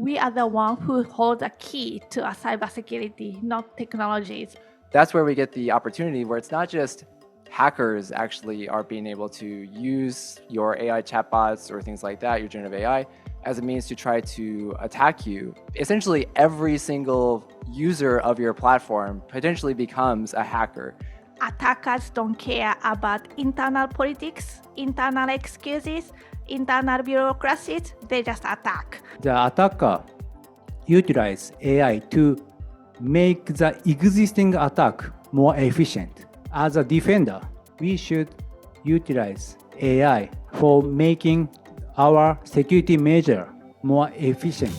we are the one who hold the key to our cybersecurity, not technologies. That's where we get the opportunity where it's not just hackers actually are being able to use your AI chatbots or things like that, your generative AI, as a means to try to attack you. Essentially, every single user of your platform potentially becomes a hacker. Attackers don't care about internal politics, internal excuses, internal bureaucracies, they just attack. The attacker utilize AI to make the existing attack more efficient. As a defender, we should utilize AI for making our security measure more efficient.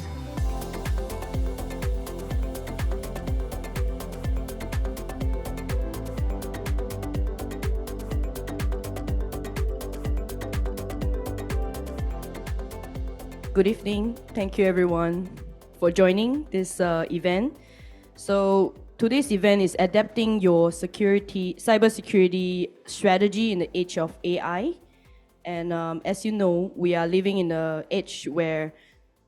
Good evening. Thank you everyone for joining this event. So today's event is adapting your cybersecurity strategy in the age of AI. And as you know, we are living in an age where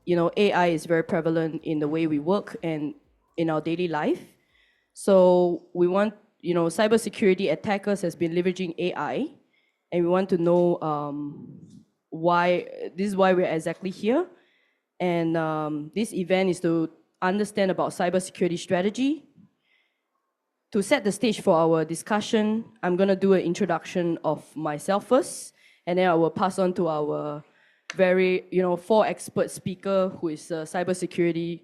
AI is very prevalent in the way we work and in our daily life. So we want, cybersecurity attackers has been leveraging AI, and we want to know why we're exactly here. And this event is to understand about cybersecurity strategy. To set the stage for our discussion, I'm going to do an introduction of myself first, and then I will pass on to our very, 4 expert speaker who is cybersecurity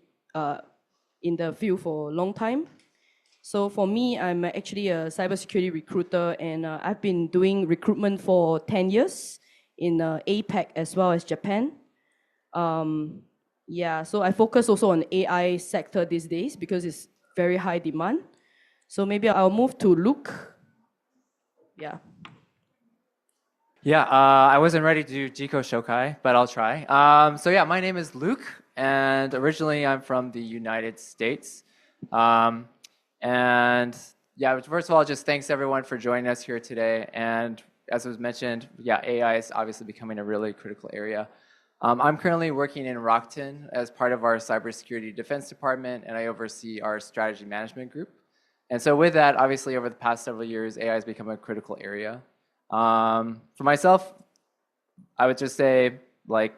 in the field for a long time. So for me, I'm actually a cybersecurity recruiter, and I've been doing recruitment for 10 years in APAC as well as Japan. So I focus also on AI sector these days because it's very high demand. So maybe I'll move to Luke. I wasn't ready to do Jiko Shokai, but I'll try. My name is Luke, and originally I'm from the United States. First of all, just thanks everyone for joining us here today. And as was mentioned, AI is obviously becoming a really critical area. I'm currently working in Rockton as part of our Cybersecurity Defense Department, and I oversee our strategy management group. And so with that, obviously over the past several years, AI has become a critical area. For myself, I would just say, my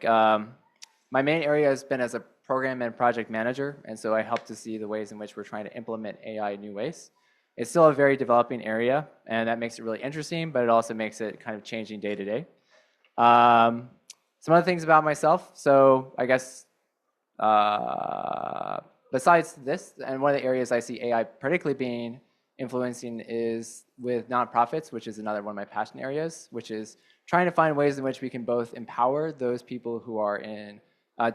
main area has been as a program and project manager, and so I help to see the ways in which we're trying to implement AI in new ways. It's still a very developing area, and that makes it really interesting, but it also makes it kind of changing day to day. Some other things about myself. So I guess besides this, and one of the areas I see AI particularly being influencing is with nonprofits, which is another one of my passion areas, which is trying to find ways in which we can both empower those people who are in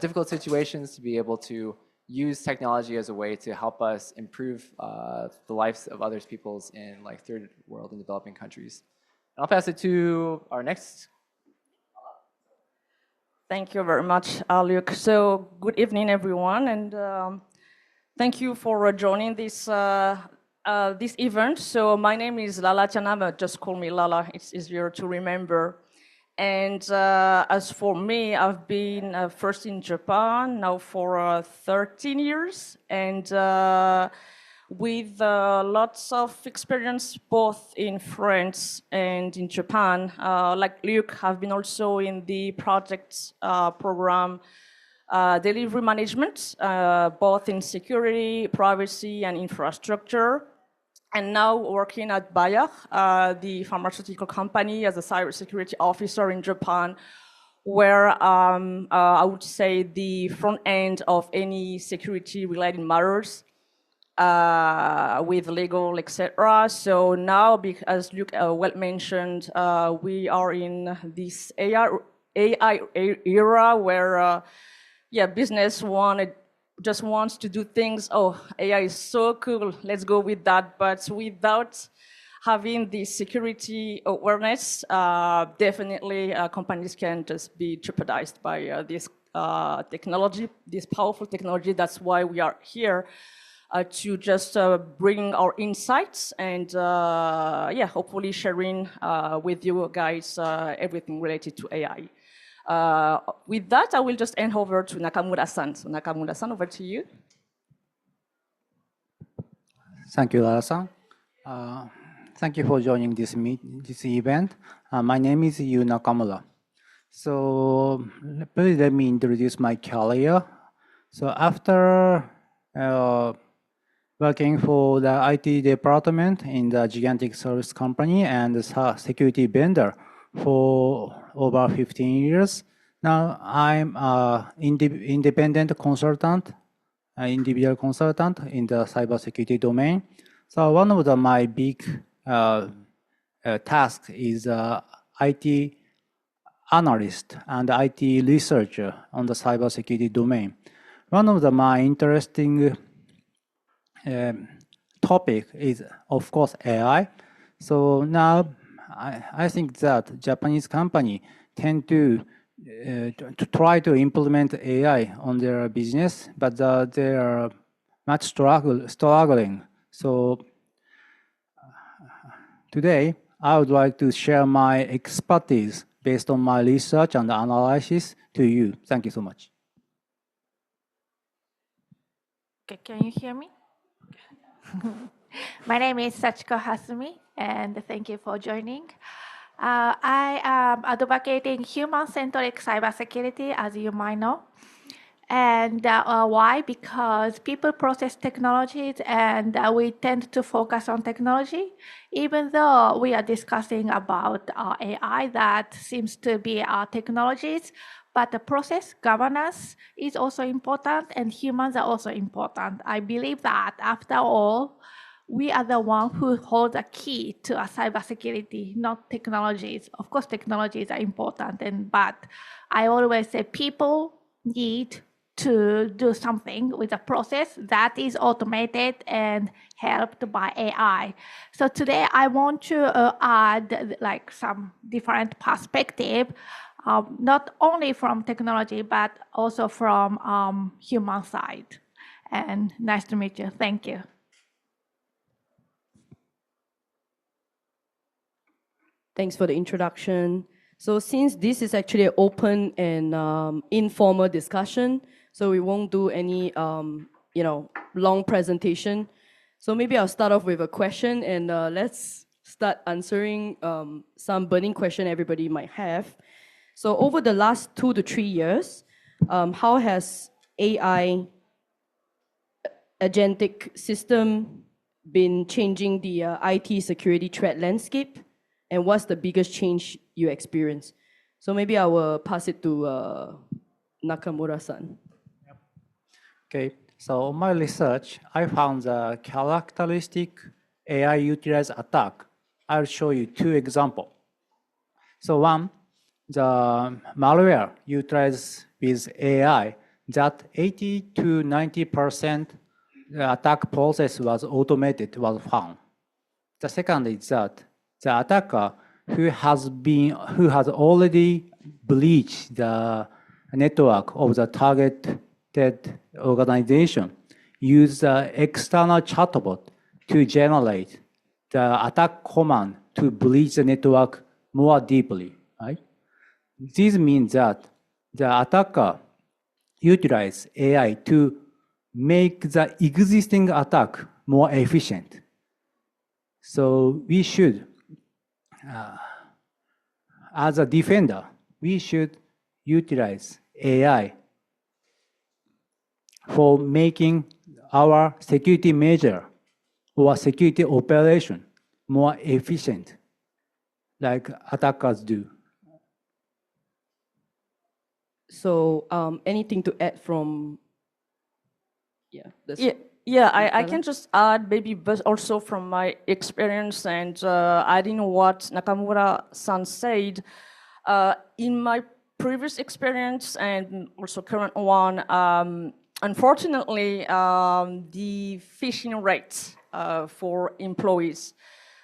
difficult situations to be able to use technology as a way to help us improve the lives of other peoples in third world and developing countries. And I'll pass it to our next. Thank you very much, Luke. So good evening, everyone, and thank you for joining this event. So my name is Lala Chanama. Just call me Lala. It's easier to remember. And as for me, I've been first in Japan now for 13 years, and with lots of experience both in France and in Japan. Like Luke, have been also in the project program delivery management, both in security, privacy, and infrastructure. And now working at Bayer, the pharmaceutical company, as a cybersecurity officer in Japan, where I would say the front end of any security-related matters with legal, etc. So now, as Luke well mentioned, we are in this AI era where, business just wants to do things. Oh, AI is so cool, let's go with that. But without having the security awareness, definitely companies can just be jeopardized by this technology, this powerful technology. That's why we are here to just bring our insights and hopefully sharing with you guys everything related to AI. With that, I will just hand over to Nakamura-san. So Nakamura-san, over to you. Thank you, Lara-san. Thank you for joining this event. My name is Yu Nakamura. So please let me introduce my career. So after working for the IT department in the gigantic service company and the security vendor for over 15 years, now I'm an independent consultant, individual consultant in the cybersecurity domain. So one of my big tasks is IT analyst and IT researcher on the cybersecurity domain. One of my interesting topic is, of course, AI. So now I think that Japanese company tend to try to implement AI on their business, but they are much struggling. So today, I would like to share my expertise based on my research and analysis to you. Thank you so much. Okay, can you hear me? My name is Sachiko Hasumi, and thank you for joining. I am advocating human-centric cybersecurity, as you might know. And why? Because people process technologies and we tend to focus on technology, even though we are discussing about AI that seems to be our technologies, but the process governance is also important and humans are also important. I believe that after all, we are the one who hold the key to our cybersecurity, not technologies. Of course, technologies are important, but I always say people need to do something with a process that is automated and helped by AI. So today I want to add like some different perspective, not only from technology, but also from human side. And nice to meet you. Thank you. Thanks for the introduction. So since this is actually an open and informal discussion, so we won't do any long presentation. So maybe I'll start off with a question and let's start answering some burning question everybody might have. So over the last 2 to 3 years, how has AI agentic system been changing the IT security threat landscape? And what's the biggest change you experience? So maybe I will pass it to Nakamura-san. Okay, so on my research, I found the characteristic AI utilized attack. I'll show you 2 examples. So one, the malware utilized with AI, that 80 to 90% the attack process was automated, was found. The second is that the attacker who has already breached the network of the targeted organization use the external chatbot to generate the attack command to breach the network more deeply, right? This means that the attacker utilize AI to make the existing attack more efficient. So we should, as a defender, we should utilize AI for making our security measure or security operation more efficient, like attackers do. So anything to add from, I can just add maybe but also from my experience and adding what Nakamura-san said. In my previous experience and also current one, unfortunately, the phishing rates for employees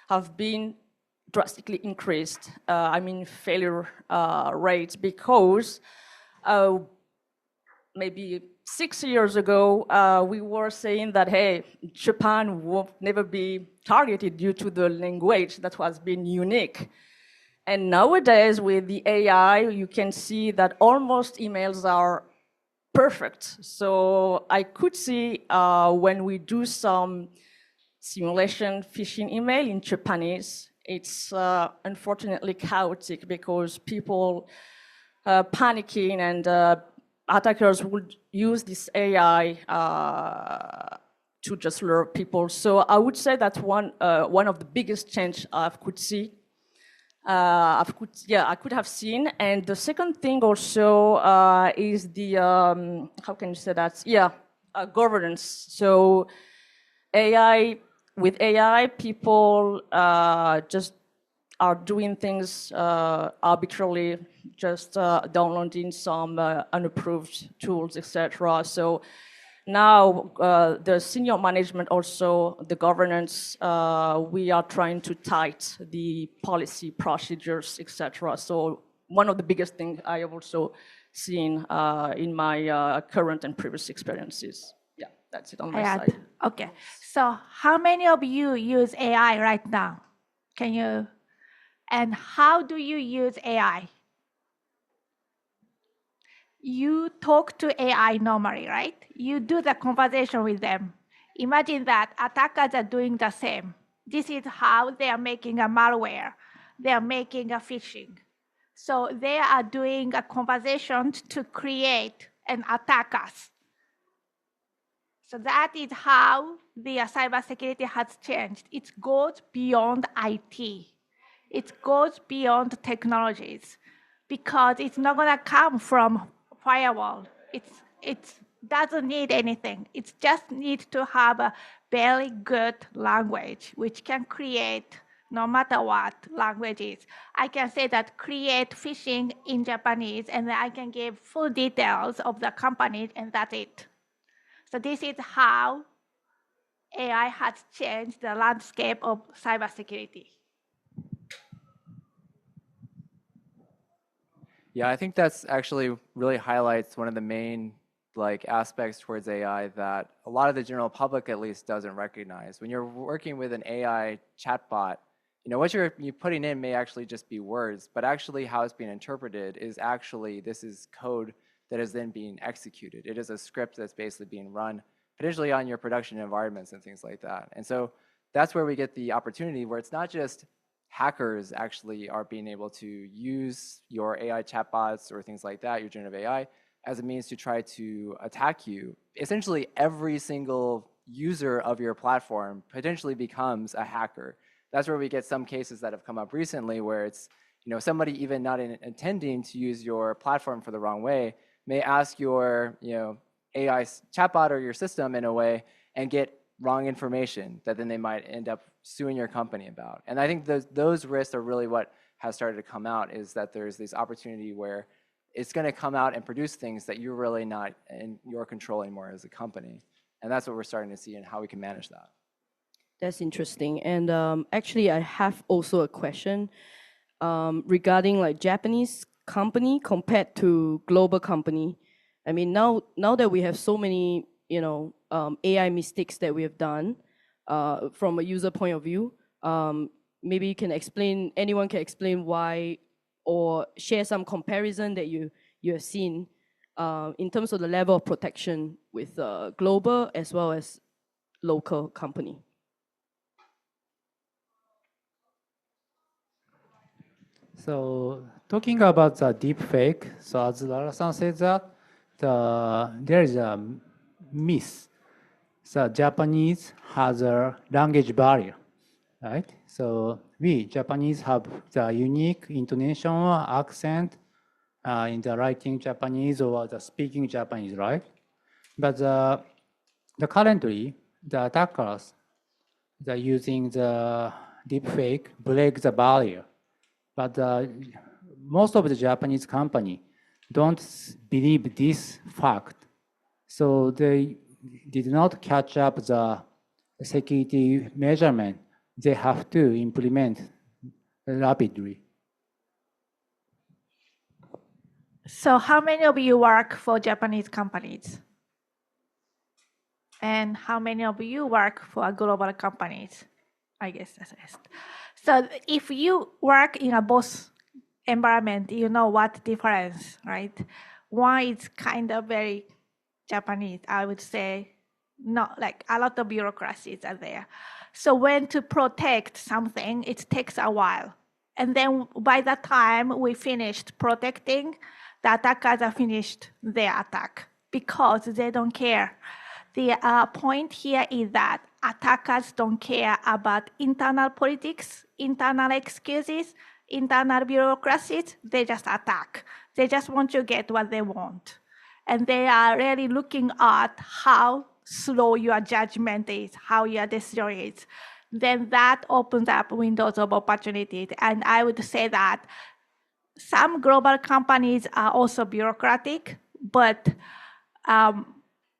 have been drastically increased. Failure rates, because maybe 6 years ago, we were saying that, hey, Japan will never be targeted due to the language that was being unique. And nowadays, with the AI, you can see that almost emails are perfect. So I could see when we do some simulation phishing email in Japanese, it's unfortunately chaotic because people panicking and attackers would use this AI to just lure people. So I would say that's one of the biggest change I could see. I could have seen. And the second thing also is the how can you say that? Governance. So with AI, people just are doing things arbitrarily, just downloading some unapproved tools, etc. So now the senior management, also the governance, we are trying to tighten the policy procedures, etc. So one of the biggest things I have also seen in my current and previous experiences. Yeah, that's it on my side. Okay. So how many of you use AI right now? Can you? And how do you use AI? You talk to AI normally, right? You do the conversation with them. Imagine that attackers are doing the same. This is how they are making a malware. They are making a phishing. So they are doing a conversation to create and attack us. So that is how the cybersecurity has changed. It goes beyond IT. It goes beyond technologies because it's not going to come from firewall. It doesn't need anything. It just needs to have a very good language which can create no matter what language is. I can say that create phishing in Japanese and I can give full details of the company and that's it. So this is how AI has changed the landscape of cybersecurity. Yeah, I think that's actually really highlights one of the main aspects towards AI that a lot of the general public at least doesn't recognize. When you're working with an AI chatbot, what you're putting in may actually just be words, but actually how it's being interpreted is actually this is code that is then being executed. It is a script that's basically being run potentially on your production environments and things like that. And so that's where we get the opportunity where it's not just hackers actually are being able to use your AI chatbots or things like that, your generative AI, as a means to try to attack you. Essentially, every single user of your platform potentially becomes a hacker. That's where we get some cases that have come up recently where it's somebody even not intending to use your platform for the wrong way may ask your AI chatbot or your system in a way and get wrong information that then they might end up suing your company about. And I think those risks are really what has started to come out, is that there's this opportunity where it's going to come out and produce things that you're really not in your control anymore as a company. And that's what we're starting to see and how we can manage that. That's interesting. And actually, I have also a question regarding Japanese company compared to global company. I mean, now that we have so many, AI mistakes that we have done from a user point of view, maybe you can explain, anyone can explain why, or share some comparison that you have seen in terms of the level of protection with global as well as local company. So talking about the deep fake, so as Lara-san said that there is a myth. The Japanese has a language barrier, right? So we Japanese have the unique intonation or accent in the writing Japanese or the speaking Japanese, right? But currently the attackers, they're using the deep fake break the barrier. But most of the Japanese company don't believe this fact. So they did not catch up the security measurement they have to implement rapidly. So how many of you work for Japanese companies? And how many of you work for global companies? I guess that's it. So if you work in both environment, you know what difference, right? One is kind of very Japanese, I would say, not like a lot of bureaucracies are there. So when to protect something, it takes a while. And then by the time we finished protecting, the attackers are finished their attack because they don't care. The point here is that attackers don't care about internal politics, internal excuses, internal bureaucracies. They just attack. They just want to get what they want. And they are really looking at how slow your judgment is, how your decision is. Then that opens up windows of opportunities. And I would say that some global companies are also bureaucratic, but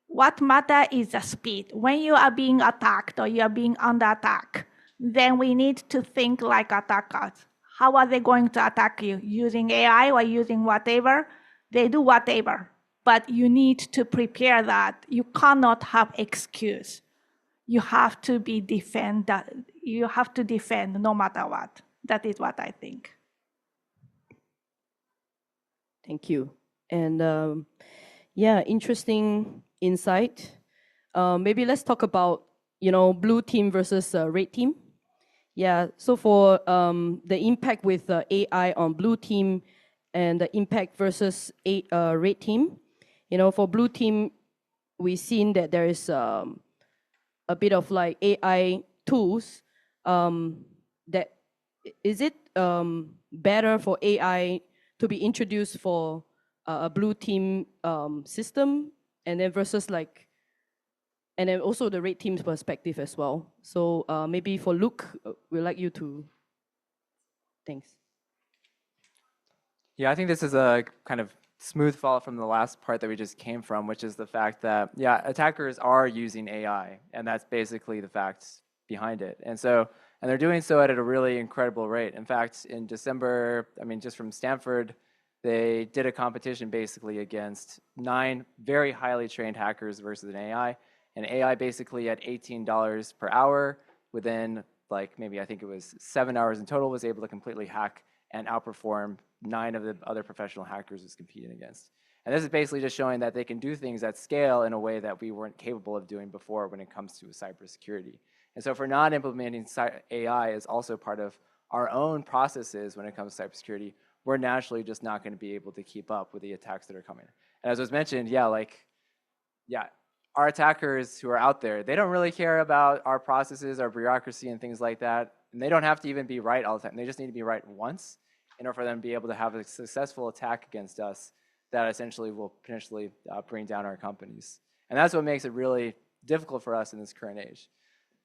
what matters is the speed. When you are being attacked or you are being under attack, then we need to think like attackers. How are they going to attack you? Using AI or using whatever? They do whatever. But you need to prepare that. You cannot have excuse. You have to be defend. You have to defend no matter what. That is what I think. Thank you. And yeah, interesting insight. Maybe let's talk about, blue team versus red team. Yeah, so for the impact with AI on blue team and the impact versus red team, for blue team, we've seen that there is a bit of like AI tools that is it better for AI to be introduced for a blue team system, and then versus like, and then also the red team's perspective as well. So maybe for Luke, we'd like you to, thanks. Yeah, I think this is a kind of smooth follow from the last part that we just came from, which is the fact that, yeah, attackers are using AI, and that's basically the facts behind it. And they're doing so at a really incredible rate. In fact, in December, I mean, just from Stanford, they did a competition basically against 9 very highly trained hackers versus an AI. And AI basically at $18 per hour within like maybe I think it was 7 hours in total was able to completely hack and outperform 9 of the other professional hackers was competing against. And this is basically just showing that they can do things at scale in a way that we weren't capable of doing before when it comes to cybersecurity. And so if we're not implementing AI as also part of our own processes when it comes to cybersecurity, we're naturally just not going to be able to keep up with the attacks that are coming. And as was mentioned, our attackers who are out there, they don't really care about our processes, our bureaucracy, and things like that. And they don't have to even be right all the time. They just need to be right once in order for them to be able to have a successful attack against us that essentially will potentially bring down our companies. And that's what makes it really difficult for us in this current age.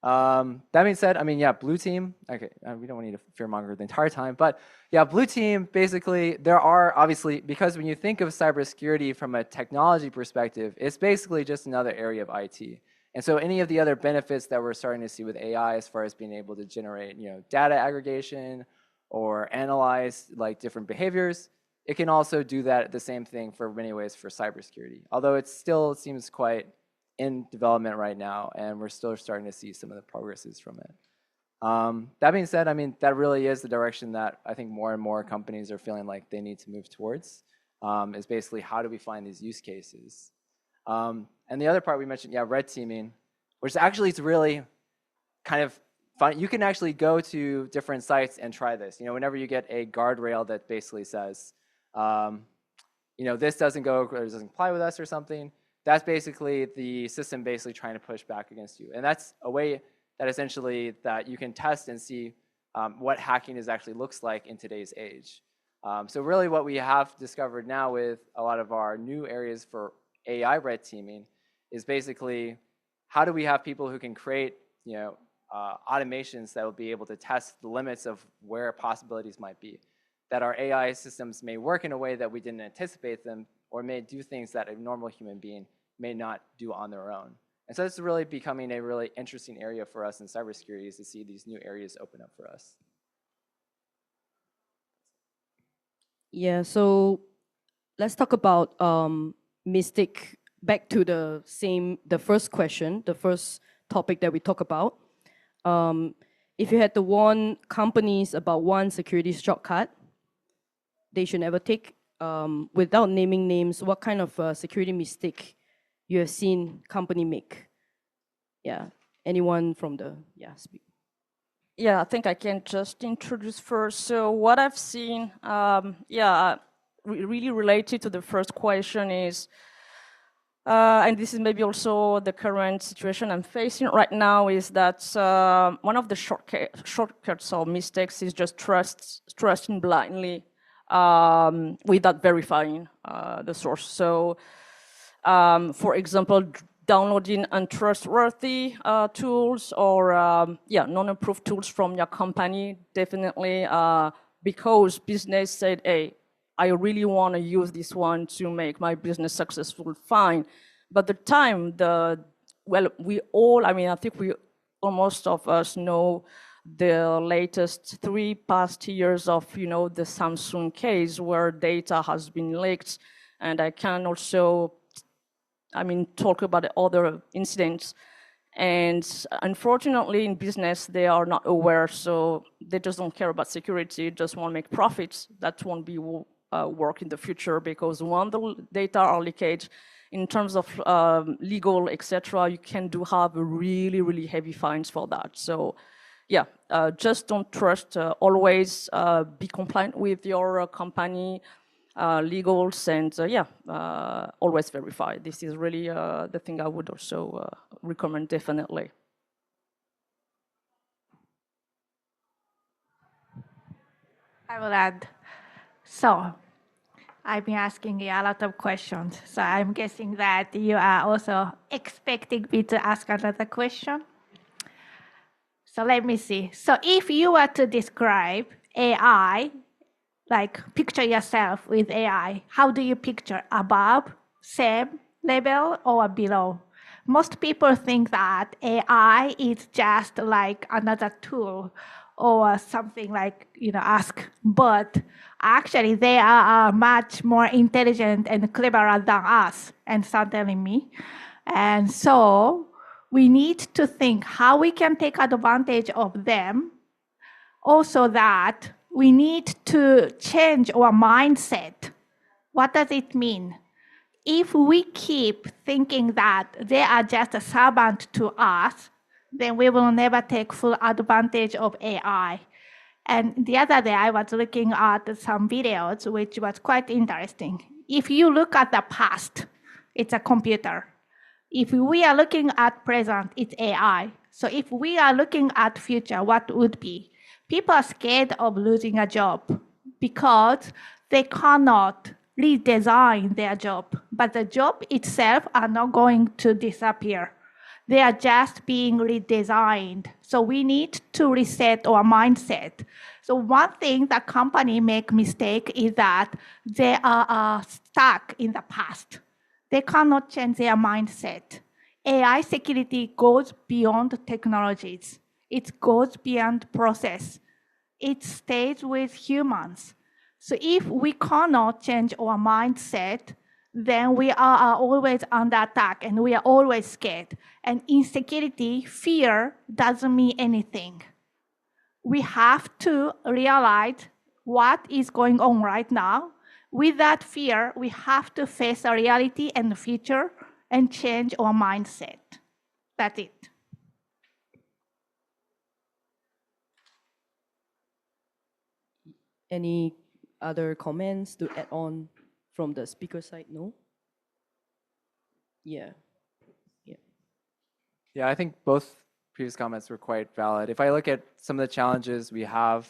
That being said, I mean, yeah, blue team, okay, we don't need to fearmonger the entire time, but yeah, blue team, basically, there are obviously, because when you think of cybersecurity from a technology perspective, it's basically just another area of IT. And so any of the other benefits that we're starting to see with AI as far as being able to generate, data aggregation or analyze like different behaviors, it can also do that the same thing for many ways for cybersecurity, although it still seems quite in development right now, and we're still starting to see some of the progresses from it. That being said, I mean, that really is the direction that I think more and more companies are feeling like they need to move towards, is basically how do we find these use cases. And the other part we mentioned, yeah, red teaming, which actually is really kind of fun. You can actually go to different sites and try this. Whenever you get a guardrail that basically says, this doesn't go, or doesn't apply with us or something, that's basically the system basically trying to push back against you. And that's a way that essentially that you can test and see what hacking actually looks like in today's age. So really what we have discovered now with a lot of our new areas for AI red teaming is basically how do we have people who can create automations that will be able to test the limits of where possibilities might be. That our AI systems may work in a way that we didn't anticipate them, or may do things that a normal human being may not do on their own. And so it's really becoming a really interesting area for us in cybersecurity is to see these new areas open up for us. Yeah, so let's talk about Mystic. Back to the first question, the first topic that we talk about. If you had to warn companies about one security shortcut, they should never take. Without naming names, what kind of security mistake you have seen company make? Yeah, anyone from the speak. Yeah, I think I can just introduce first. So what I've seen, really related to the first question is, and this is maybe also the current situation I'm facing right now, is that one of the shortcuts or mistakes is just trusting blindly without verifying the source. So, for example, downloading untrustworthy tools or non-approved tools from your company, definitely because business said, hey, I really want to use this one to make my business successful, fine. But the time, we all, I think most of us know the latest 3 past years of, the Samsung case where data has been leaked. And I can also talk about the other incidents. And unfortunately, in business, they are not aware, so they just don't care about security, just want to make profits. That won't be work in the future, because when the data are leakage, in terms of legal, etc., you can have really, really heavy fines for that. So, yeah, just don't trust. Always be compliant with your company legals, and always verify. This is really the thing I would also recommend, definitely. I will add. So, I've been asking you a lot of questions. So I'm guessing that you are also expecting me to ask another question. So let me see. So if you were to describe AI, like picture yourself with AI, how do you picture? Above, same level, or below? Most people think that AI is just like another tool or something like, ask, but actually they are much more intelligent and cleverer than us, and certainly me. And so we need to think how we can take advantage of them. Also that we need to change our mindset. What does it mean? If we keep thinking that they are just a servant to us, then we will never take full advantage of AI. And the other day, I was looking at some videos, which was quite interesting. If you look at the past, it's a computer. If we are looking at present, it's AI. So if we are looking at future, what would be? People are scared of losing a job because they cannot redesign their job, but the job itself are not going to disappear. They are just being redesigned. So we need to reset our mindset. So one thing that company make mistake is that they are stuck in the past. They cannot change their mindset. AI security goes beyond technologies. It goes beyond process. It stays with humans. So if we cannot change our mindset, then we are always under attack and we are always scared. And insecurity, fear doesn't mean anything. We have to realize what is going on right now. With that fear, we have to face a reality and the future and change our mindset. That's it. Any other comments to add on from the speaker side? No? Yeah. Yeah, I think both previous comments were quite valid. If I look at some of the challenges we have,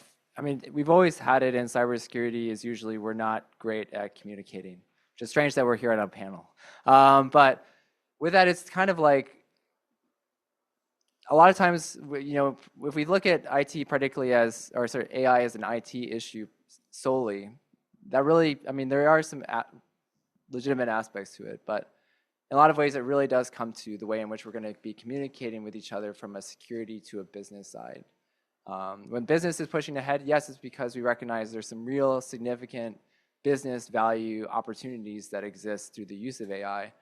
we've always had it in cybersecurity is usually we're not great at communicating, which is strange that we're here on a panel. But with that, it's kind of like a lot of times, if we look at IT particularly AI as an IT issue solely, that really, there are some legitimate aspects to it, but in a lot of ways, it really does come to the way in which we're going to be communicating with each other from a security to a business side. When business is pushing ahead, yes, it's because we recognize there's some real significant business value opportunities that exist through the use of AI.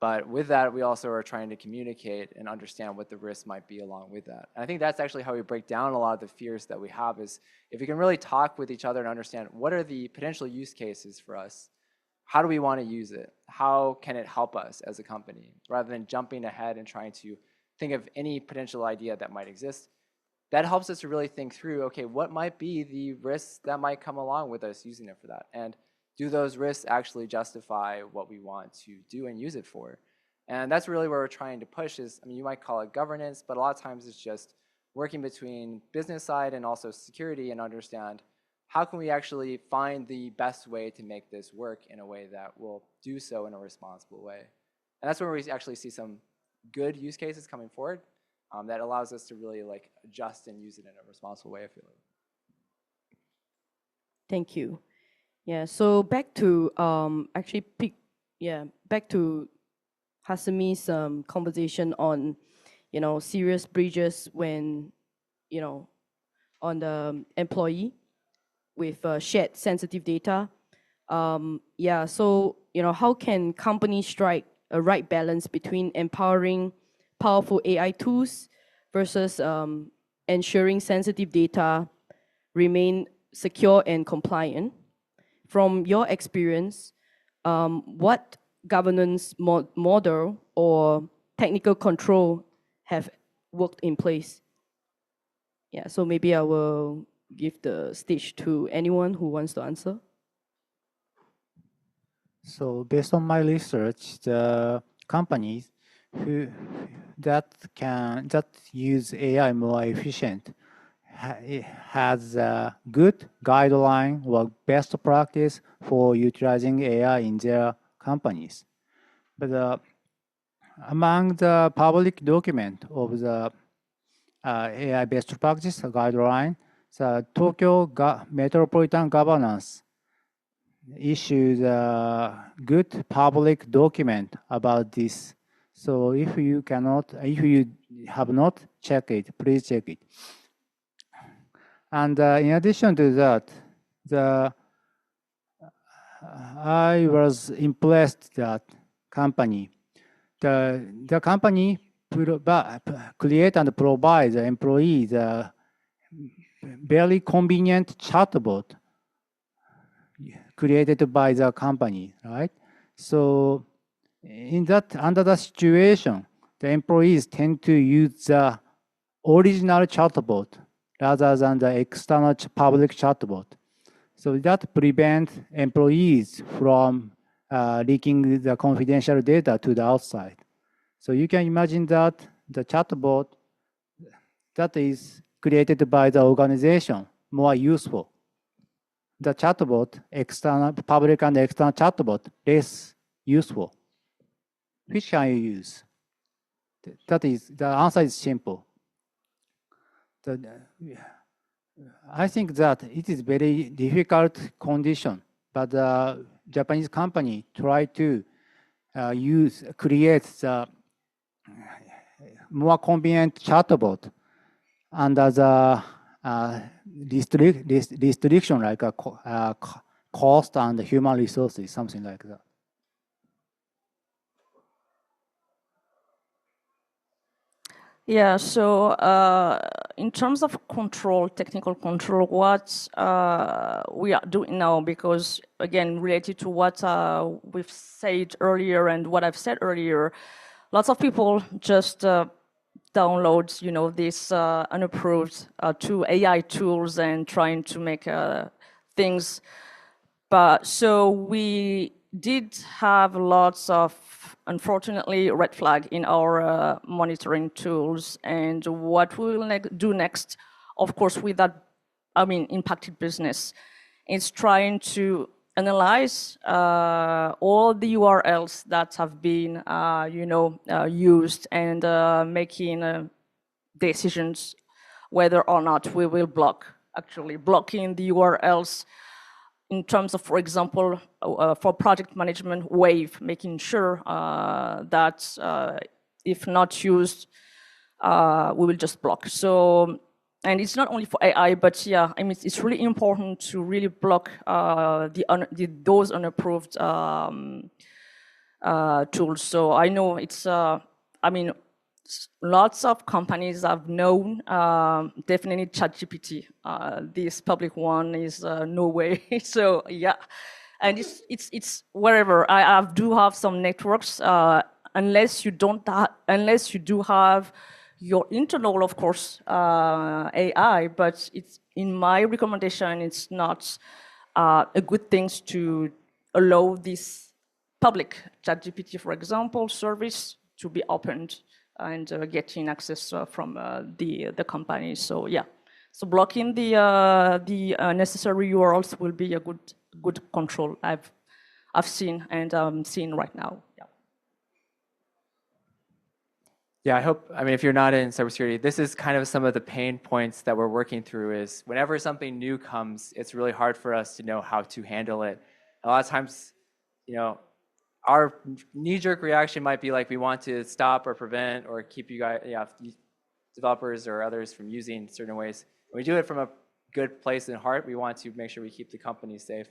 But with that, we also are trying to communicate and understand what the risks might be along with that. And I think that's actually how we break down a lot of the fears that we have is if we can really talk with each other and understand what are the potential use cases for us, how do we want to use it? How can it help us as a company? Rather than jumping ahead and trying to think of any potential idea that might exist, that helps us to really think through, okay, what might be the risks that might come along with us using it for that? And do those risks actually justify what we want to do and use it for? And that's really where we're trying to push is, I mean, you might call it governance, but a lot of times it's just working between business side and also security and understand how can we actually find the best way to make this work in a way that will do so in a responsible way. And that's where we actually see some good use cases coming forward that allows us to really like adjust and use it in a responsible way, I feel like. Thank you. Yeah, so back to back to Hasumi's conversation on, serious breaches when, on the employee with shared sensitive data. So, how can companies strike a right balance between empowering powerful AI tools versus ensuring sensitive data remain secure and compliant? From your experience, what governance model or technical control have worked in place? Yeah, so maybe I will give the stage to anyone who wants to answer. So based on my research, the companies that use AI more efficient has a good guideline or best practice for utilizing AI in their companies. But among the public document of the AI best practice guideline, the Tokyo Metropolitan Governance issued a good public document about this. So if you have not checked it, please check it. And in addition to that, I was impressed that company. The company create and provide the employees a very convenient chatbot created by the company, right? So under the situation, the employees tend to use the original chatbot rather than the external public chatbot. So that prevents employees from leaking the confidential data to the outside. So you can imagine that the chatbot that is created by the organization more useful. The chatbot, public and external chatbot, less useful. Which can you use? The answer is simple. I think that it is very difficult condition, but the Japanese company try to create the more convenient chatbot under the restriction like a cost and human resources, something like that. Yeah, so in terms of control, technical control, what we are doing now, because again, related to what we've said earlier and what I've said earlier, lots of people just download, this unapproved AI tools and trying to make things. But so we did have lots of, unfortunately, red flag in our monitoring tools. And what we will do next, of course, with that, impacted business, is trying to analyze all the URLs that have been, used and making decisions whether or not we will block. Actually, blocking the URLs in terms of, for example, for project management, Wave, making sure that if not used, we will just block. So, and it's not only for AI, but yeah, it's really important to really block those unapproved tools. So I know it's, lots of companies have known, definitely ChatGPT. This public one is no way. So yeah, and it's wherever. I do have some networks. Unless you do have your internal, of course, AI, but it's in my recommendation, it's not a good thing to allow this public ChatGPT, for example, service to be opened and getting access from the company. So yeah, so blocking the necessary URLs will be a good control I've seen and seeing right now. Yeah. Yeah, I hope, if you're not in cybersecurity, this is kind of some of the pain points that we're working through is whenever something new comes, it's really hard for us to know how to handle it. A lot of times, our knee-jerk reaction might be like we want to stop or prevent or keep you guys, developers or others from using certain ways. When we do it from a good place and heart, we want to make sure we keep the company safe.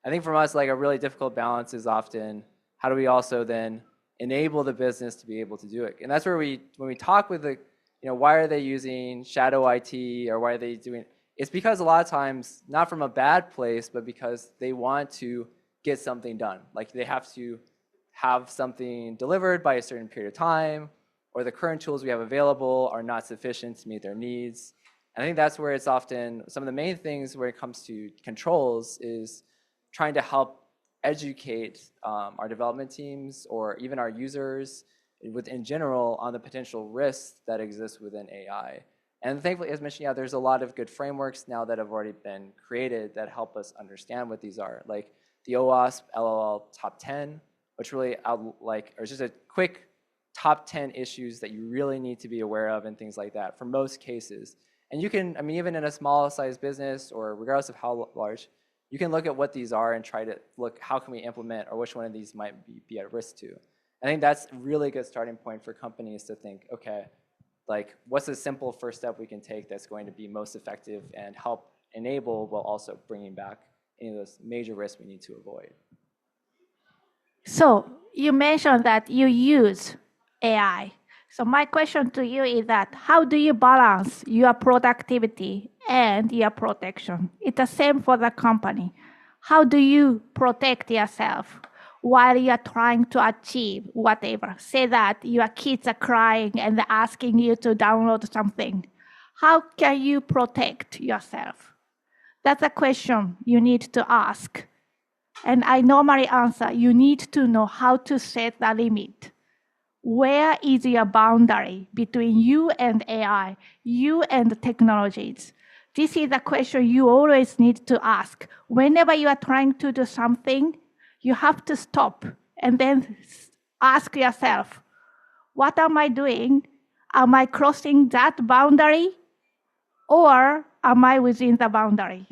I think for us, like a really difficult balance is often how do we also then enable the business to be able to do it. And that's where when we talk with the, why are they using shadow IT or why are they doing, it's because a lot of times, not from a bad place, but because they want to get something done. Like they have to have something delivered by a certain period of time, or the current tools we have available are not sufficient to meet their needs. And I think that's where it's often, some of the main things when it comes to controls is trying to help educate our development teams or even our users in general on the potential risks that exist within AI. And thankfully, as mentioned, there's a lot of good frameworks now that have already been created that help us understand what these are, like the OWASP LLL Top 10, which really or just a quick top 10 issues that you really need to be aware of and things like that for most cases. And you can, even in a small size business or regardless of how large, you can look at what these are and try to look how can we implement or which one of these might be at risk to. I think that's a really good starting point for companies to think, okay, like what's a simple first step we can take that's going to be most effective and help enable while also bringing back any of those major risks we need to avoid. So you mentioned that you use AI. So my question to you is that how do you balance your productivity and your protection? It's the same for the company. How do you protect yourself while you're trying to achieve whatever? Say that your kids are crying and they're asking you to download something. How can you protect yourself? That's a question you need to ask. And I normally answer, you need to know how to set the limit. Where is your boundary between you and AI, you and technologies? This is a question you always need to ask. Whenever you are trying to do something, you have to stop and then ask yourself, what am I doing? Am I crossing that boundary or am I within the boundary?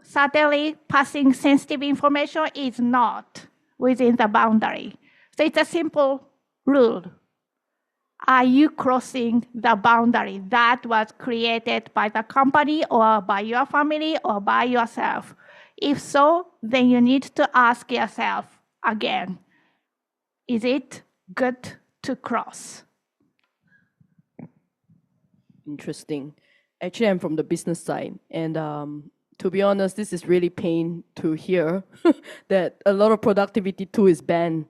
Certainly, passing sensitive information is not within the boundary. So it's a simple rule. Are you crossing the boundary that was created by the company or by your family or by yourself? If so, then you need to ask yourself again, is it good to cross? Interesting. Actually, I'm from the business side, and to be honest, this is really pain to hear that a lot of productivity tool is banned.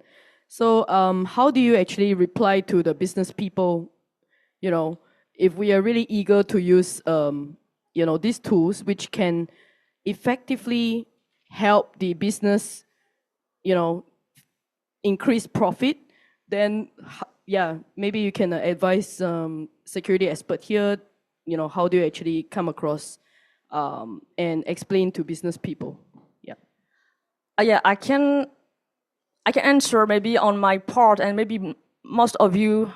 So how do you actually reply to the business people, if we are really eager to use, these tools which can effectively help the business, increase profit, then, maybe you can advise security expert here, how do you actually come across and explain to business people? I can answer maybe on my part, and maybe most of you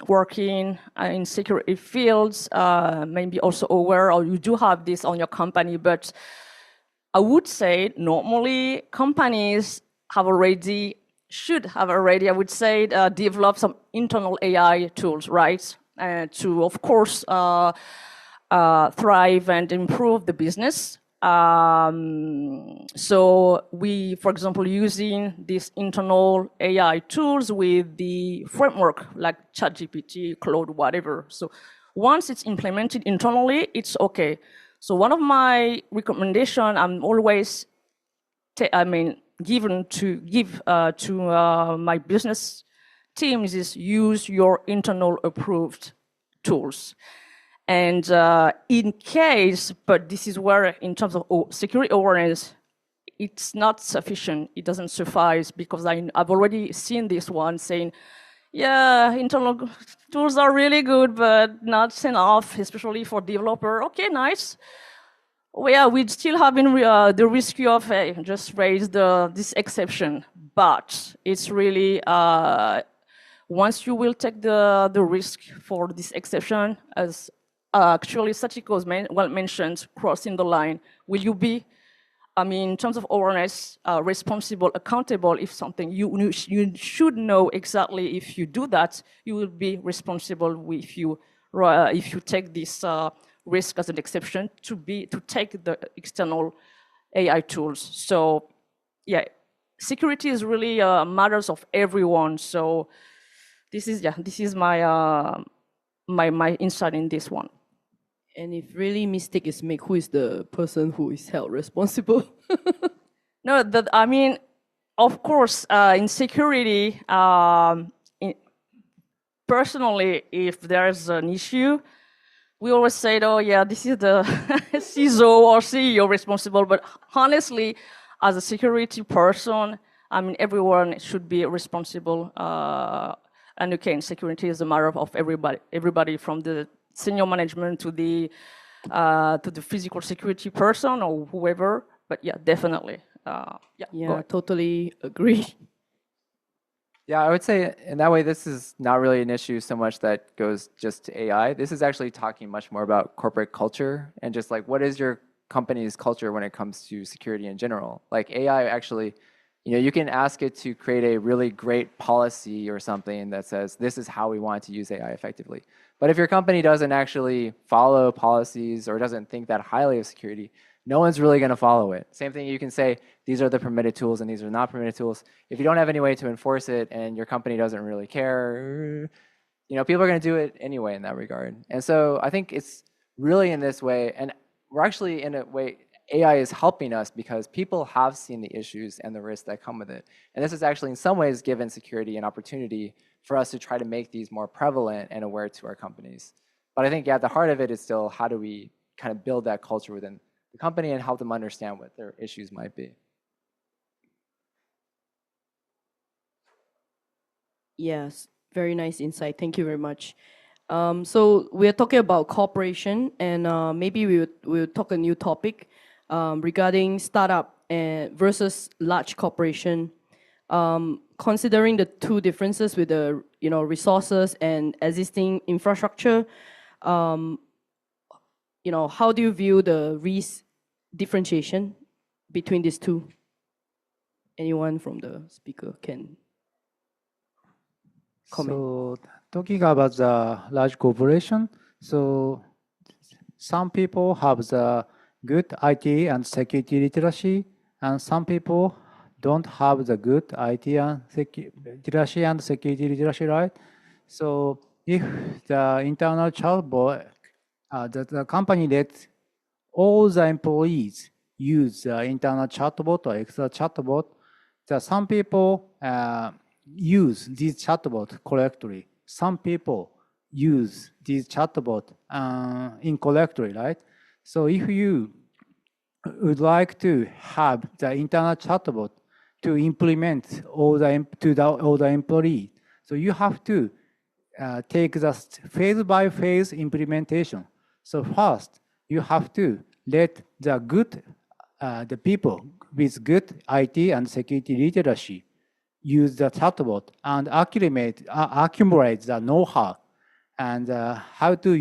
working in security fields maybe also aware, or you do have this on your company. But I would say normally companies should have already, I would say, develop some internal AI tools, right? To, of course, thrive and improve the business. So we, for example, using these internal AI tools with the framework like ChatGPT, Claude, whatever. So once it's implemented internally, it's okay. So one of my recommendation I'm always, given to give to my business teams is use your internal approved tools. And in case, but this is where, in terms of security awareness, it's not sufficient. It doesn't suffice, because I've already seen this one saying, yeah, internal tools are really good, but not enough, especially for developer. Okay, nice. Well, yeah, we still having the risk of just raise this exception, but it's really once you will take the risk for this exception, as actually Sachiko mentioned, crossing the line, will you be, in terms of awareness, responsible, accountable? If something you should know exactly, if you do that, you will be responsible if you take this risk as an exception to take the external AI tools. So, yeah, security is really matters of everyone. So, this is my my insight in this one. And if really mistake is made, who is the person who is held responsible? No, of course, in security, personally, if there's an issue, we always say, oh yeah, this is the CISO or CEO responsible. But honestly, as a security person, everyone should be responsible. And again, security is a matter of everybody from the senior management to the physical security person or whoever. But yeah, definitely. Yeah, totally agree. Yeah, I would say in that way, this is not really an issue so much that goes just to AI. This is actually talking much more about corporate culture and just like, what is your company's culture when it comes to security in general? Like AI actually, you can ask it to create a really great policy or something that says, this is how we want to use AI effectively. But if your company doesn't actually follow policies or doesn't think that highly of security, no one's really going to follow it. Same thing, you can say, these are the permitted tools and these are not permitted tools. If you don't have any way to enforce it and your company doesn't really care, people are going to do it anyway in that regard. And so I think it's really in this way, and we're actually in a way, AI is helping us because people have seen the issues and the risks that come with it. And this is actually in some ways given security an opportunity for us to try to make these more prevalent and aware to our companies. But I think at the heart of it is still, how do we kind of build that culture within the company and help them understand what their issues might be. Yes, very nice insight. Thank you very much. So we're talking about cooperation, and maybe we'll talk a new topic regarding startup versus large corporation. Considering the two differences with the resources and existing infrastructure, how do you view the risk differentiation between these two? Anyone from the speaker can comment. So talking about the large corporation, so some people have the good IT and security literacy, and some people don't have the good IT and literacy and security literacy, right? So if the internal chatbot, the company lets all the employees use the internal chatbot or external chatbot, some people use this chatbot correctly. Some people use this chatbot incorrectly, right? So if you would like to have the internal chatbot to implement all the employees, so you have to take the phase-by-phase implementation. So first, you have to let the people with good IT and security literacy use the chatbot and accumulate the know-how and how to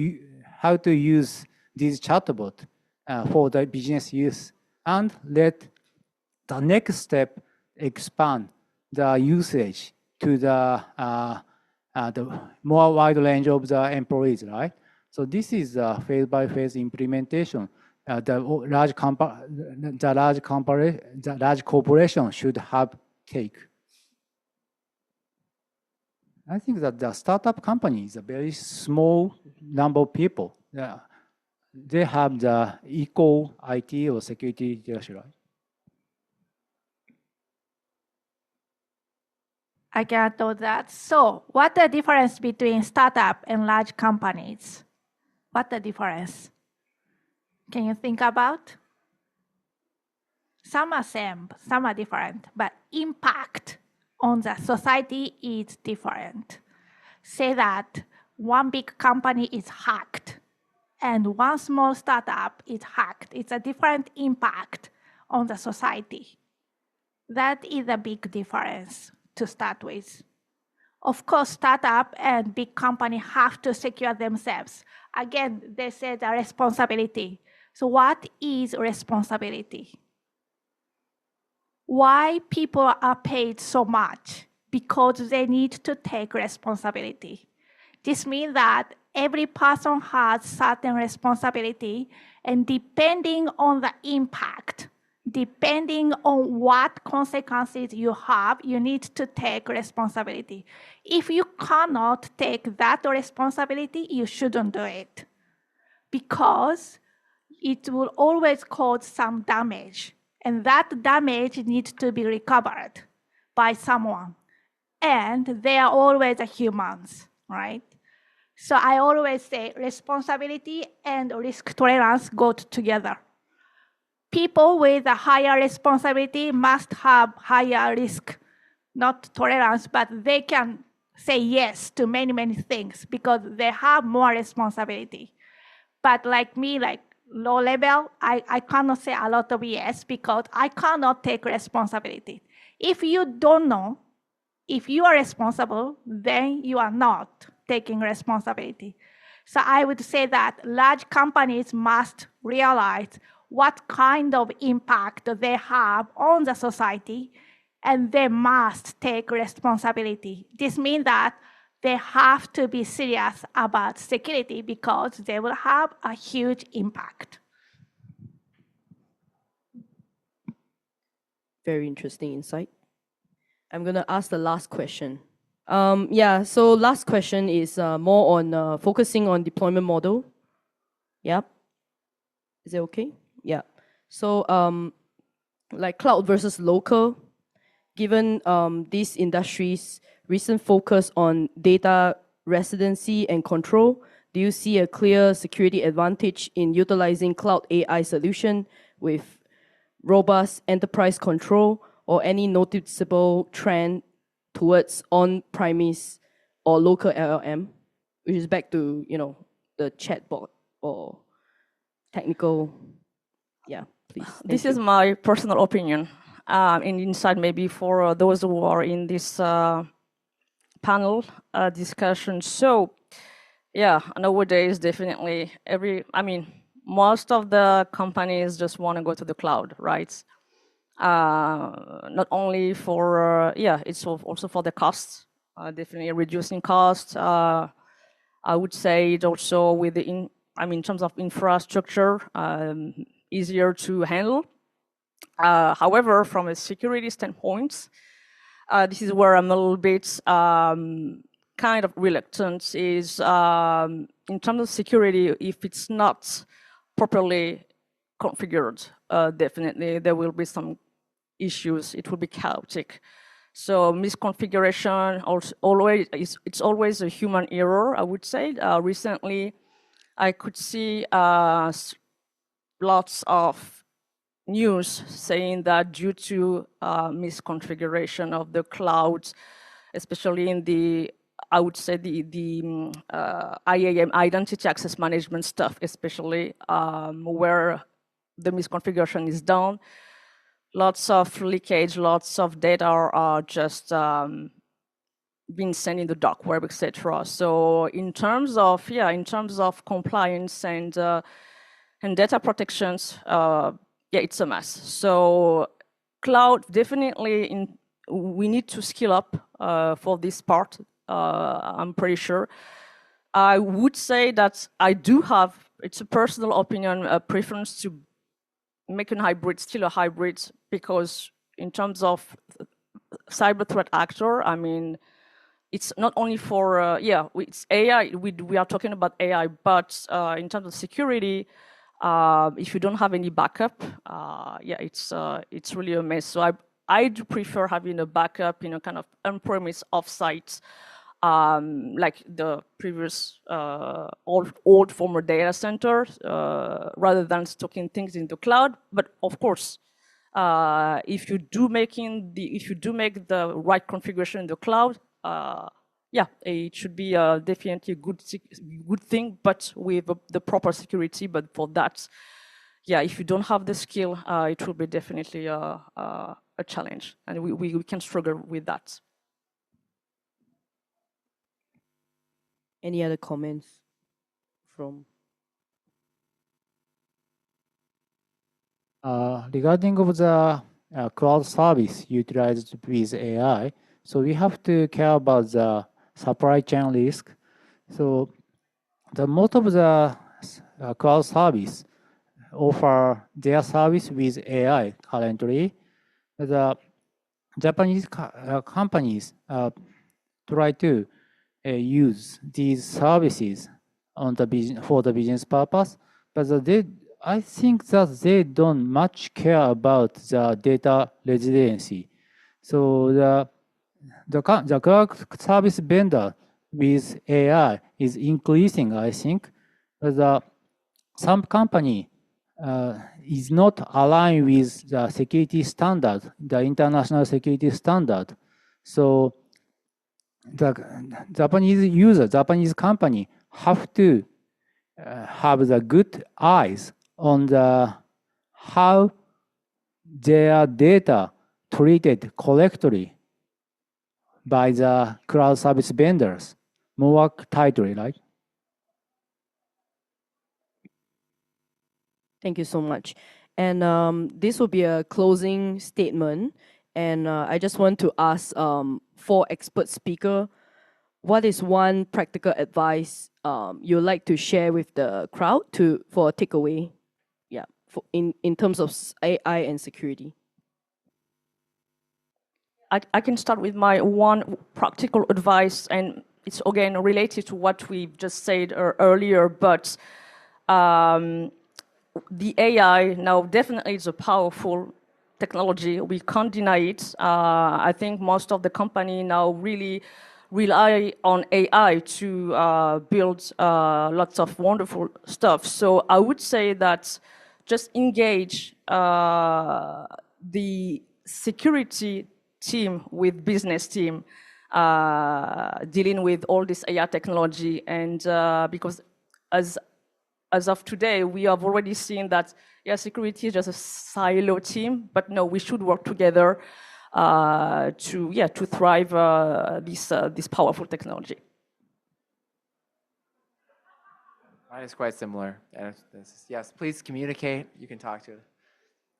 use this chatbot for the business use, and let the next step expand the usage to the more wide range of the employees, right? So this is a phase-by-phase implementation the large corporation should have take. I think that the startup company is a very small number of people. They have the equal IT or security literacy, right? I get all that. So, what the difference between startup and large companies? What the difference? Can you think about? Some are same, some are different, but impact on the society is different. Say that one big company is hacked and one small startup is hacked. It's a different impact on the society. That is a big difference to start with. Of course, startup and big company have to secure themselves. Again, they say the responsibility. So what is responsibility? Why people are paid so much? Because they need to take responsibility. This means that every person has certain responsibility, and depending on the impact, depending on what consequences you have, you need to take responsibility. If you cannot take that responsibility, you shouldn't do it, because it will always cause some damage, and that damage needs to be recovered by someone. And they are always humans, right? So I always say responsibility and risk tolerance go together. People with a higher responsibility must have higher risk, not tolerance, but they can say yes to many, many things because they have more responsibility. But like me, like low level, I cannot say a lot of yes because I cannot take responsibility. If you don't know, if you are responsible, then you are not taking responsibility. So I would say that large companies must realize what kind of impact they have on the society, and they must take responsibility. This means that they have to be serious about security because they will have a huge impact. Very interesting insight. I'm going to ask the last question. So last question is more on focusing on deployment model. Yep. Is it okay? Yeah. So like cloud versus local, given these industries' recent focus on data residency and control, do you see a clear security advantage in utilizing cloud AI solution with robust enterprise control, or any noticeable trend towards on-premise or local LLM, which is back to, the chatbot or technical? Yeah, please. This is my personal opinion. And insight maybe for those who are in this panel discussion. So, yeah, nowadays definitely most of the companies just want to go to the cloud, right? Not only for, it's also for the costs, definitely reducing costs. I would say it also with in terms of infrastructure, easier to handle. However, from a security standpoint, this is where I'm a little bit kind of reluctant is in terms of security, if it's not properly configured, definitely there will be some issues. It will be chaotic. So misconfiguration it's always a human error, I would say. Recently, I could see lots of news saying that due to misconfiguration of the clouds, especially in the, I would say the IAM, identity access management stuff, especially where the misconfiguration is done, lots of leakage, lots of data are just being sent in the dark web, etc. So in terms of compliance and data protections, it's a mess. So cloud definitely we need to skill up for this part. I'm pretty sure. I would say that I do have, it's a personal opinion, a preference to make a hybrid, still a hybrid, because in terms of cyber threat actor, I mean, it's not only for, it's AI, we are talking about AI, but in terms of security, if you don't have any backup, it's really a mess. So I do prefer having a backup, kind of on-premise, off-site, like the previous old former data centers, rather than stocking things in the cloud. But of course, if you do make the right configuration in the cloud, it should be definitely a good thing, but with the proper security. But for that, if you don't have the skill, it will be definitely a challenge, and we can struggle with that. Any other comments from? Regarding of the cloud service utilized with AI, so we have to care about the supply chain risk. So the most of the cloud service offer their service with AI currently. The Japanese companies try to use these services on the for the business purpose, but I think that they don't much care about the data resiliency. So the cloud service vendor with AI is increasing, I think. But some company is not aligned with the security standard, the international security standard. So the Japanese company have to have the good eyes on the how their data treated correctly by the cloud service vendors more tightly, right? Thank you so much. And this will be a closing statement. And I just want to ask for expert speaker, what is one practical advice you'd like to share with the crowd for a takeaway? Yeah, in terms of AI and security. I can start with my one practical advice, and it's again related to what we just said earlier, but the AI now definitely is a powerful technology. We can't deny it. I think most of the company now really rely on AI to build lots of wonderful stuff. So I would say that just engage the security team with business team dealing with all this AI technology, and because as of today, we have already seen that security is just a silo team, but no, we should work together to thrive this powerful technology. Mine is quite similar. Yes, please communicate. You can talk to it.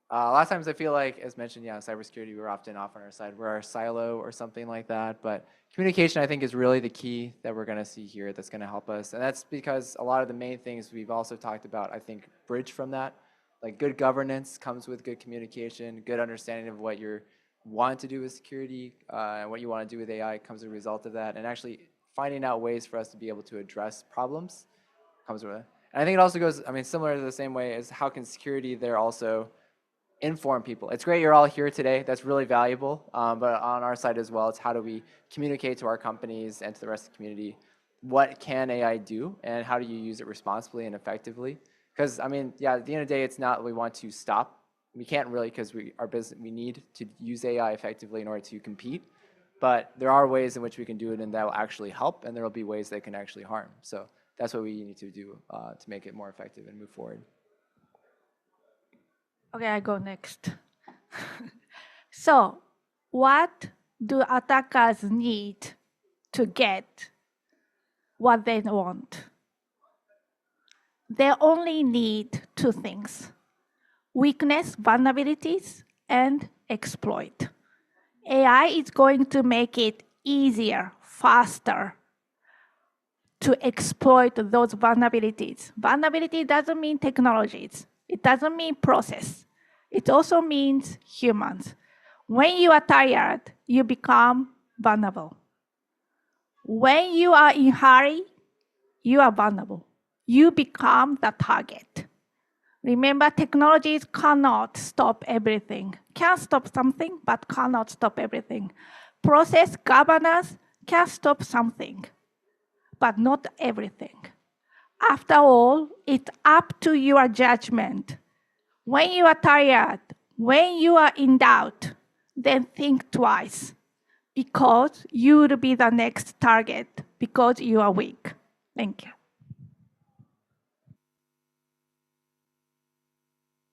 A lot of times I feel like, as mentioned, cybersecurity, we're often off on our side. We're our silo or something like that. But communication, I think, is really the key that we're going to see here that's going to help us. And that's because a lot of the main things we've also talked about, I think, bridge from that. Like good governance comes with good communication, good understanding of what you want to do with security and what you want to do with AI comes as a result of that. And actually finding out ways for us to be able to address problems comes with it. And I think it also goes, similar to the same way as how can security there also inform people. It's great you're all here today. That's really valuable. But on our side as well, it's how do we communicate to our companies and to the rest of the community what can AI do and how do you use it responsibly and effectively? Because at the end of the day, it's not we want to stop. We can't really, because our business, we need to use AI effectively in order to compete. But there are ways in which we can do it, and that will actually help, and there will be ways that can actually harm. So that's what we need to do to make it more effective and move forward. Okay, I go next. So, what do attackers need to get what they want? They only need two things: weakness, vulnerabilities, and exploit. AI is going to make it easier, faster to exploit those vulnerabilities. Vulnerability doesn't mean technologies. It doesn't mean process. It also means humans. When you are tired, you become vulnerable. When you are in hurry, you are vulnerable. You become the target. Remember, technologies cannot stop everything. Can stop something, but cannot stop everything. Process governance can stop something, but not everything. After all, it's up to your judgment. When you are tired, when you are in doubt, then think twice, because you will be the next target, because you are weak. Thank you.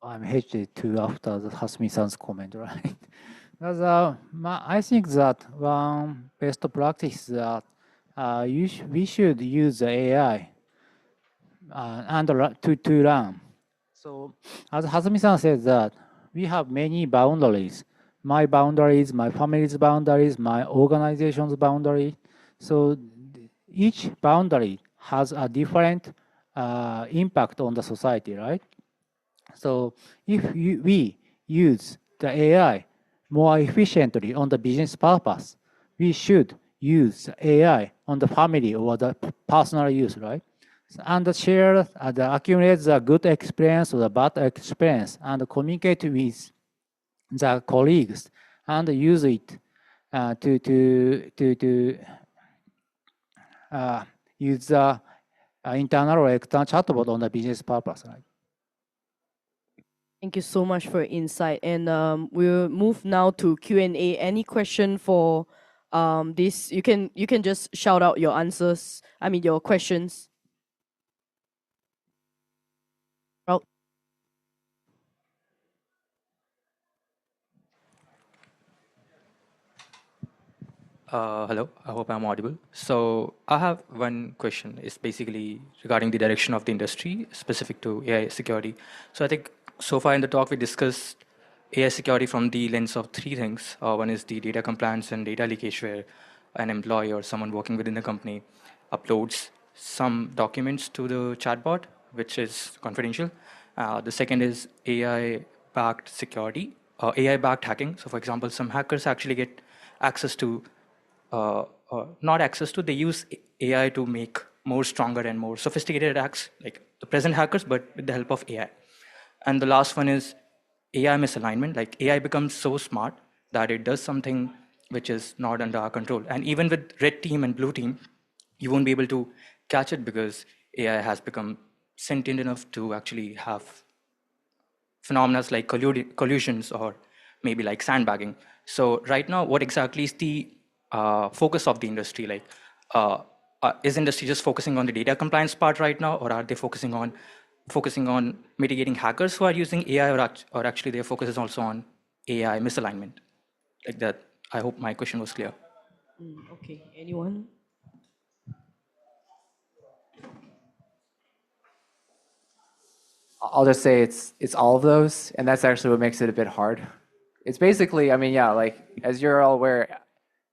I'm hesitant to after the Hasumi-san's comment, right? Because, I think that one best practice that we should use the AI to learn. So, as Hasumi-san said that we have many boundaries. My boundaries, my family's boundaries, my organization's boundary. So each boundary has a different impact on the society, right? So if we use the AI more efficiently on the business purpose, we should use AI on the family or the personal use, right? And share, accumulate the good experience or the bad experience and communicate with the colleagues and use it to use the internal or external chatbot on the business purpose, right? Thank you so much for your insight. And we'll move now to Q&A. Any question for this? You can just shout out your answers. I mean your questions. Raul? Hello, I hope I'm audible. So I have one question. It's basically regarding the direction of the industry specific to AI security. So I think so far in the talk we discussed AI security from the lens of three things. One is the data compliance and data leakage, where an employee or someone working within the company uploads some documents to the chatbot, which is confidential. The second is AI-backed security, AI-backed hacking. So for example, some hackers actually get access to not access to, they use AI to make more stronger and more sophisticated attacks, like the present hackers, but with the help of AI. And the last one is AI misalignment. Like AI becomes so smart that it does something which is not under our control. And even with red team and blue team, you won't be able to catch it because AI has become sentient enough to actually have phenomena like collusions or maybe like sandbagging. So right now, what exactly is the focus of the industry? Like, is industry just focusing on the data compliance part right now, or are they focusing on mitigating hackers who are using AI, or actually their focus is also on AI misalignment? Like that. I hope my question was clear. Okay, anyone? I'll just say it's all of those, and that's actually what makes it a bit hard. It's basically, I mean, yeah, like as you're all aware,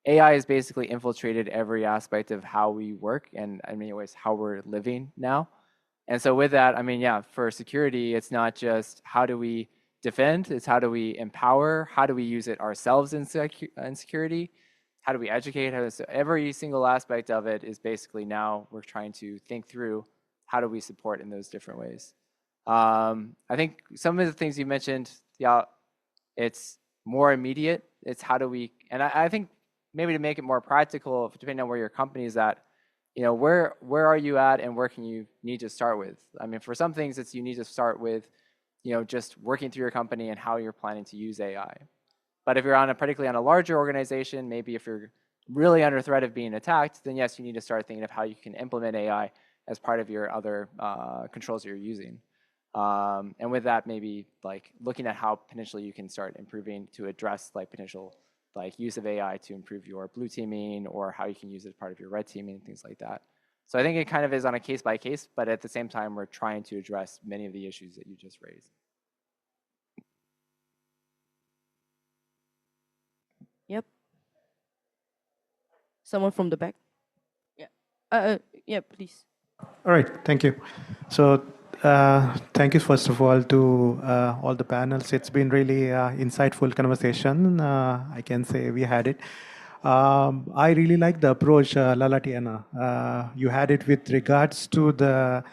AI has basically infiltrated every aspect of how we work, and in many ways how we're living now. And so with that, I mean, yeah, for security, it's not just how do we defend, it's how do we empower, how do we use it ourselves in security, how do we educate, so every single aspect of it is basically now we're trying to think through how do we support in those different ways. I think some of the things you mentioned, yeah, it's more immediate. It's how do we, and I think maybe to make it more practical, depending on where your company is at, you know, where are you at and where can you need to start with? I mean, for some things, it's you need to start with, you know, just working through your company and how you're planning to use AI. But if you're on particularly on a larger organization, maybe if you're really under threat of being attacked, then yes, you need to start thinking of how you can implement AI as part of your other controls you're using. And with that, maybe like looking at how potentially you can start improving to address like potential like use of AI to improve your blue teaming, or how you can use it as part of your red teaming, things like that. So I think it kind of is on a case by case, but at the same time, we're trying to address many of the issues that you just raised. Yep. Someone from the back. Yeah. Yeah, please. All right, thank you. So, thank you first of all to all the panels. It's been really insightful conversation. I can say we had it. I really like the approach, Lalatiana. You had it with regards to the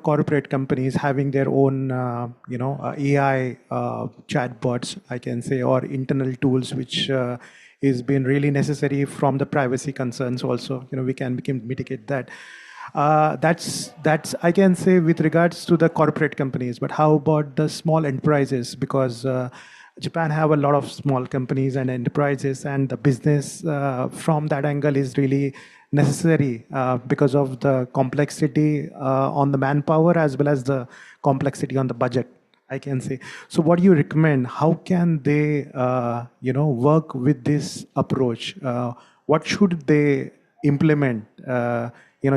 corporate companies having their own AI chatbots, I can say, or internal tools, which is been really necessary from the privacy concerns. Also, we can mitigate that. That's I can say with regards to the corporate companies. But how about the small enterprises? Because Japan have a lot of small companies and enterprises, and the business from that angle is really necessary because of the complexity on the manpower as well as the complexity on the budget, I can say. So what do you recommend? How can they work with this approach? What should they implement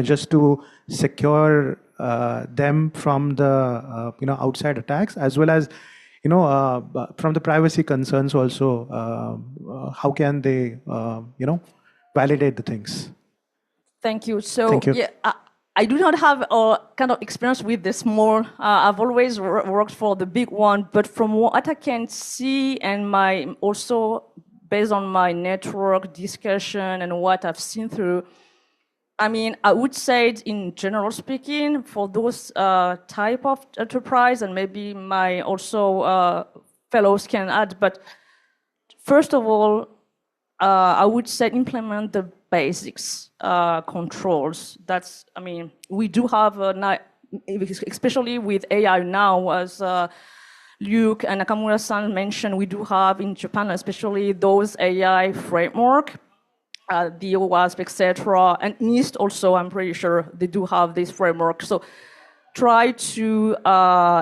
just to secure them from the outside attacks, as well as from the privacy concerns also? How can they validate the things? Thank you. So, Thank you. yeah, I do not have a kind of experience with the small. I've always worked for the big one, but from what I can see and also based on my network discussion and what I've seen through, I mean, I would say in general speaking, for those type of enterprise, and maybe my also fellows can add, but first of all, I would say implement the basics controls. That's, I mean, we do have, especially with AI now, as Luke and Nakamura-san mentioned, we do have in Japan, especially those AI framework, the OWASP, etc. And NIST also, I'm pretty sure they do have this framework. So try to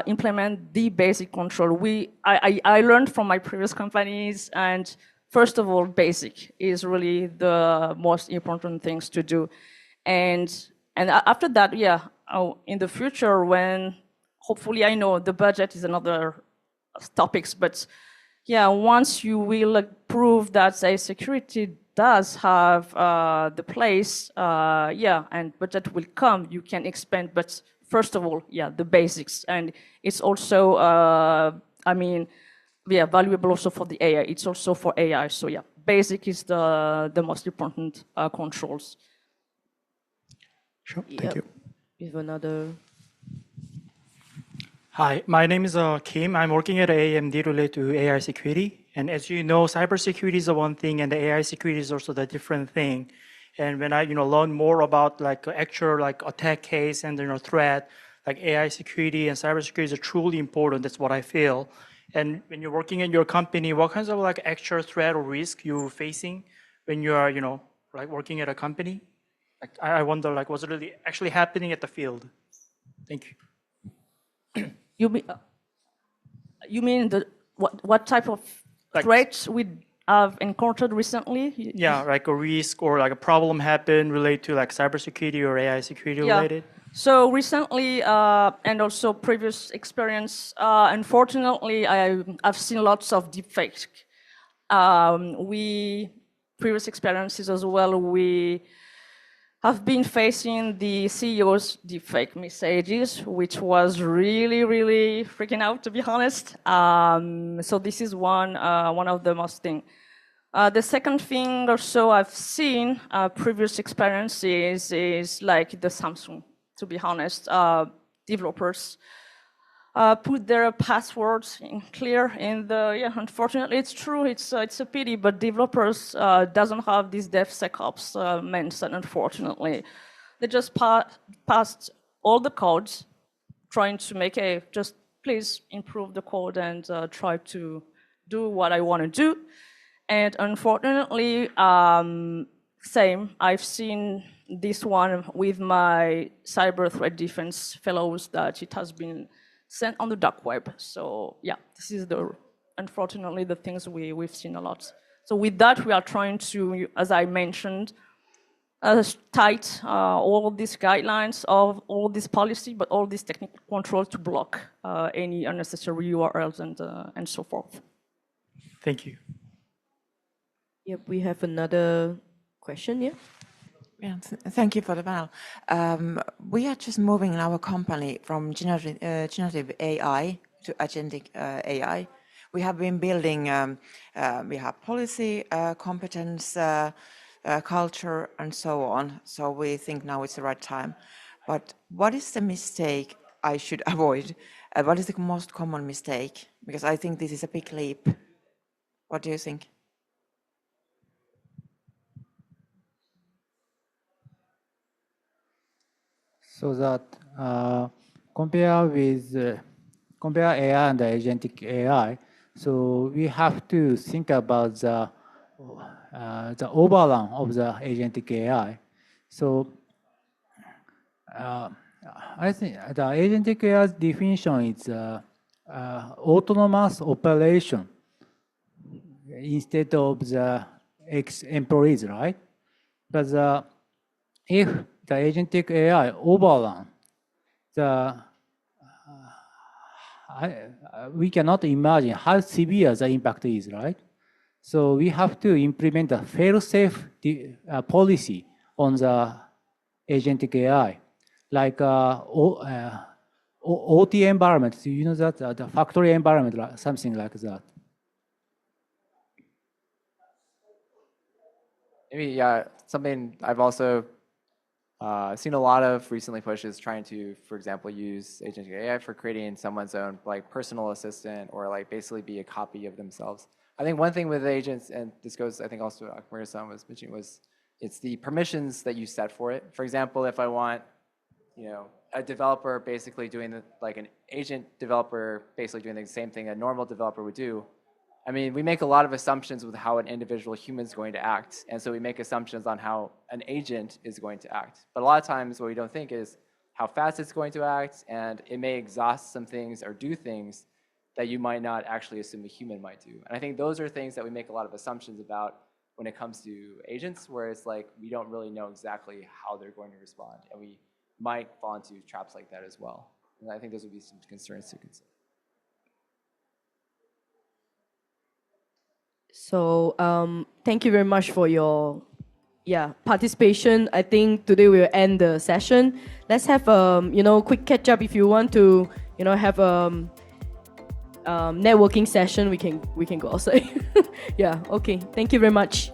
implement the basic control. I learned from my previous companies, and first of all, basic is really the most important things to do. And after that, yeah, in the future, when hopefully, I know the budget is another topics, but yeah, once you will prove that security does have the place, yeah, and budget will come, you can expand. But first of all, yeah, the basics. And it's also, I mean, yeah, valuable also for the AI. It's also for AI. So yeah, basic is the most important controls. Sure, thank you. We have another. Hi, my name is Kim. I'm working at AMD related to AI security. And as you know, cybersecurity is the one thing, and the AI security is also the different thing. And when I learn more about like actual like attack case and threat, like AI security and cybersecurity is truly important. That's what I feel. And when you're working in your company, what kinds of like actual threat or risk you're facing when you are like working at a company? Like, I wonder like what's really actually happening at the field. Thank you. You mean what type of Like, threats we have encountered recently? Yeah, like a risk or like a problem happened related to like cybersecurity or AI security related? So recently, and also previous experience, unfortunately, I've seen lots of deepfake. Previous experiences as well, we have been facing the CEO's deepfake messages, which was really, really freaking out, to be honest. So this is one of the most thing. The second thing also I've seen previous experiences is like the Samsung, to be honest. Developers put their passwords clear in the, unfortunately it's true, it's a pity, but developers doesn't have this DevSecOps mindset, unfortunately. They just passed all the codes, trying to make just please improve the code and try to do what I want to do. And unfortunately, same, I've seen this one with my cyber threat defense fellows that it has been sent on the dark web. So yeah, this is unfortunately the things we've seen a lot. So with that, we are trying to, as I mentioned, tight all of these guidelines of all this policy, but all these technical controls to block any unnecessary URLs and so forth. Thank you. Yep, we have another question here. Yeah, thank you for the panel. We are just moving our company from generative AI to agentic AI. We have been building, we have policy, competence, culture, and so on. So we think now it's the right time. But what is the mistake I should avoid? What is the most common mistake? Because I think this is a big leap. What do you think? So that compare AI and agentic AI, so we have to think about the overrun of the agentic AI. So I think the agentic AI's definition is autonomous operation instead of the employees, right? But if the agentic AI overrun, we cannot imagine how severe the impact is, right? So we have to implement a fail-safe policy on the agentic AI, like OT environment. You know that the factory environment, something like that. Maybe, yeah, something I've also seen a lot of recently pushed is trying to, for example, use agentic AI for creating someone's own like personal assistant or like basically be a copy of themselves. I think one thing with agents, and this goes, I think also Akmura-san was mentioning, was it's the permissions that you set for it. For example, if I want, you know, a developer basically doing like an agent developer basically doing the same thing a normal developer would do, I mean, we make a lot of assumptions with how an individual human is going to act. And so we make assumptions on how an agent is going to act. But a lot of times what we don't think is how fast it's going to act, and it may exhaust some things or do things that you might not actually assume a human might do. And I think those are things that we make a lot of assumptions about when it comes to agents, where it's like we don't really know exactly how they're going to respond. And we might fall into traps like that as well. And I think those would be some concerns to consider. So thank you very much for your participation. I think today we'll end the session. Let's have quick catch up. If you want to have a networking session, we can go outside. Yeah, okay. Thank you very much.